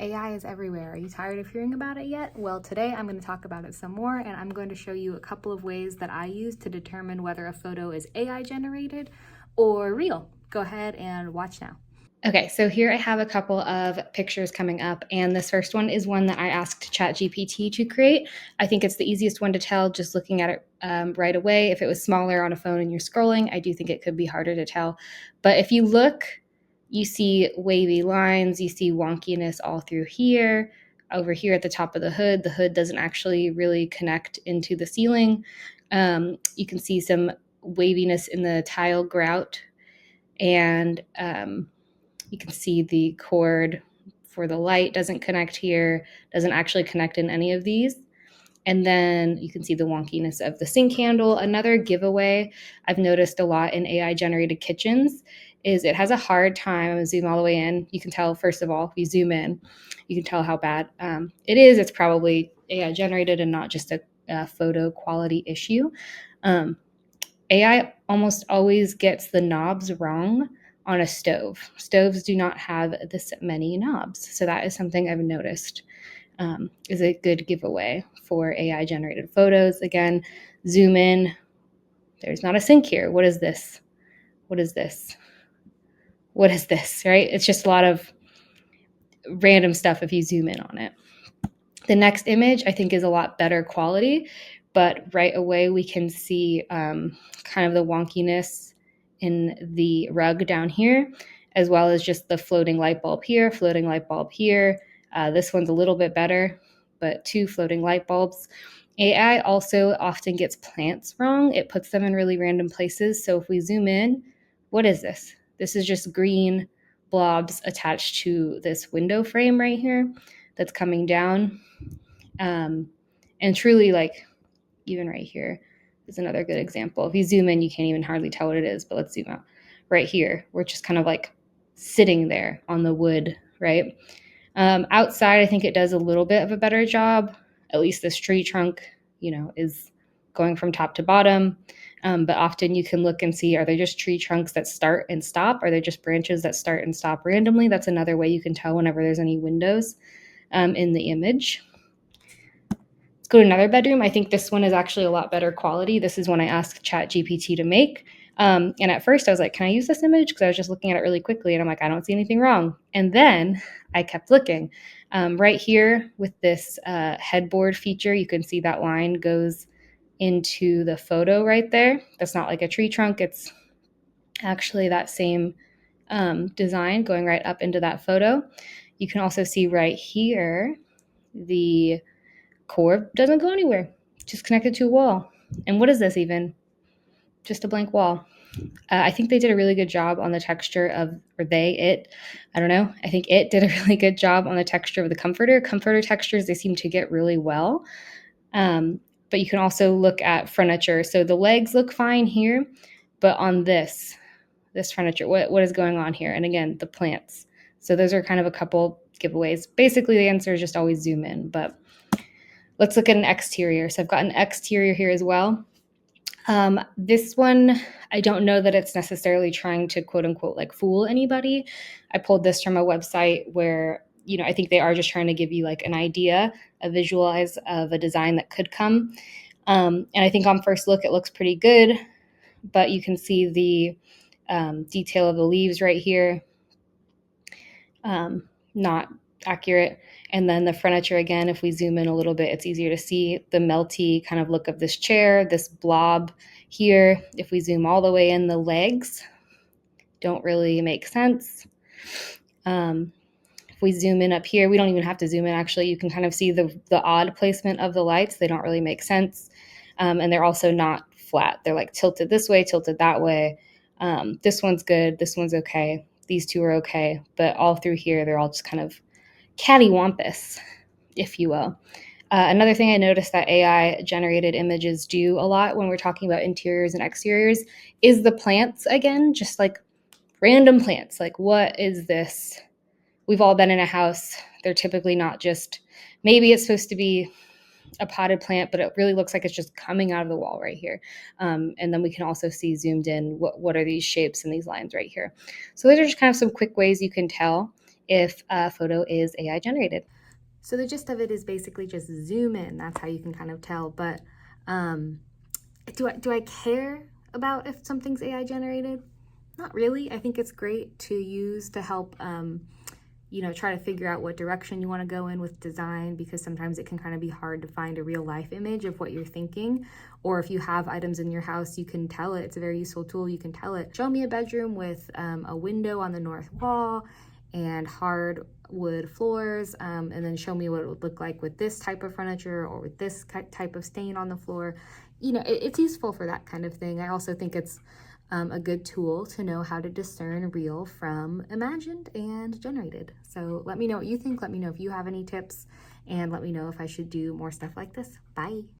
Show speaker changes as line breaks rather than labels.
AI is everywhere. Are you tired of hearing about it yet? Well, today I'm going to talk about it some more, and I'm going to show you a couple of ways that I use to determine whether a photo is AI generated or real. Go ahead and watch now. Okay, so here I have a couple of pictures coming up, and this first one is one that I asked ChatGPT to create. I think it's the easiest one to tell just looking at it right away. If it was smaller on a phone and you're scrolling, I do think it could be harder to tell. But if you look, you see wavy lines, you see wonkiness all through here. Over here at the top of the hood doesn't actually really connect into the ceiling. You can see some waviness in the tile grout, and you can see the cord for the light doesn't connect here, doesn't actually connect in any of these. And then you can see the wonkiness of the sink handle. Another giveaway I've noticed a lot in AI generated kitchens is it has a hard time. I'm gonna zoom all the way in. You can tell, first of all, if you zoom in, you can tell how bad it is. It's probably AI generated and not just a photo quality issue. AI almost always gets the knobs wrong on a stove. Stoves do not have this many knobs. So that is something I've noticed is a good giveaway for AI generated photos. Again, zoom in. There's not a sink here. What is this? What is this? What is this, right? It's just a lot of random stuff if you zoom in on it. The next image I think is a lot better quality, but right away we can see kind of the wonkiness in the rug down here, as well as just the floating light bulb here, floating light bulb here. This one's a little bit better, but 2 floating light bulbs. AI also often gets plants wrong. It puts them in really random places. So if we zoom in, what is this? This is just green blobs attached to this window frame right here that's coming down. And truly, like, even right here is another good example. If you zoom in, you can't even hardly tell what it is, but let's zoom out. Right here, we're just kind of like sitting there on the wood, right? Outside, I think it does a little bit of a better job. At least this tree trunk, is going from top to bottom. But often you can look and see, are they just tree trunks that start and stop? Are they just branches that start and stop randomly? That's another way you can tell whenever there's any windows in the image. Let's go to another bedroom. I think this one is actually a lot better quality. This is one I asked ChatGPT to make. And at first I was like, can I use this image? Because I was just looking at it really quickly and I'm like, I don't see anything wrong. And then I kept looking. Right here with this headboard feature, you can see that line goes into the photo right there. That's not like a tree trunk. It's actually that same design going right up into that photo. You can also see right here, the cord doesn't go anywhere, just connected to a wall. And what is this even? Just a blank wall. I think they did a really good job on the texture of, or I don't know. I think it did a really good job on the texture of the comforter. Comforter textures, they seem to get really well. But you can also look at furniture. So the legs look fine here, but on this furniture, what is going on here? And again, the plants. So those are kind of a couple giveaways. Basically, the answer is just always zoom in, but let's look at an exterior. So I've got an exterior here as well. This one, I don't know that it's necessarily trying to quote unquote like fool anybody. I pulled this from a website where, I think they are just trying to give you like an idea, a visualize of a design that could come. And I think on first look, it looks pretty good, but you can see the detail of the leaves right here. Not accurate. And then the furniture, again, if we zoom in a little bit, it's easier to see the melty kind of look of this chair, this blob here. If we zoom all the way in, the legs don't really make sense. If we zoom in up here, we don't even have to zoom in, actually. You can kind of see the odd placement of the lights. They don't really make sense. And they're also not flat. They're like tilted this way, tilted that way. This one's good. This one's okay. These two are okay. But all through here, they're all just kind of cattywampus, if you will. Another thing I noticed that AI generated images do a lot when we're talking about interiors and exteriors is the plants again, just like random plants. Like, what is this? We've all been in a house. They're typically not just, maybe it's supposed to be a potted plant, but it really looks like it's just coming out of the wall right here. And then we can also see zoomed in, what are these shapes and these lines right here. So those are just kind of some quick ways you can tell if a photo is AI generated. So the gist of it is basically just zoom in. That's how you can kind of tell. But do I care about if something's AI generated? Not really. I think it's great to use to help try to figure out what direction you want to go in with design, because sometimes it can kind of be hard to find a real life image of what you're thinking. Or if you have items in your house, you can tell it. It's a very useful tool. You can tell it, show me a bedroom with a window on the north wall and hardwood floors, and then show me what it would look like with this type of furniture or with this type of stain on the floor. It's useful for that kind of thing. I also think it's a good tool to know how to discern real from imagined and generated. So let me know what you think. Let me know if you have any tips, and let me know if I should do more stuff like this. Bye.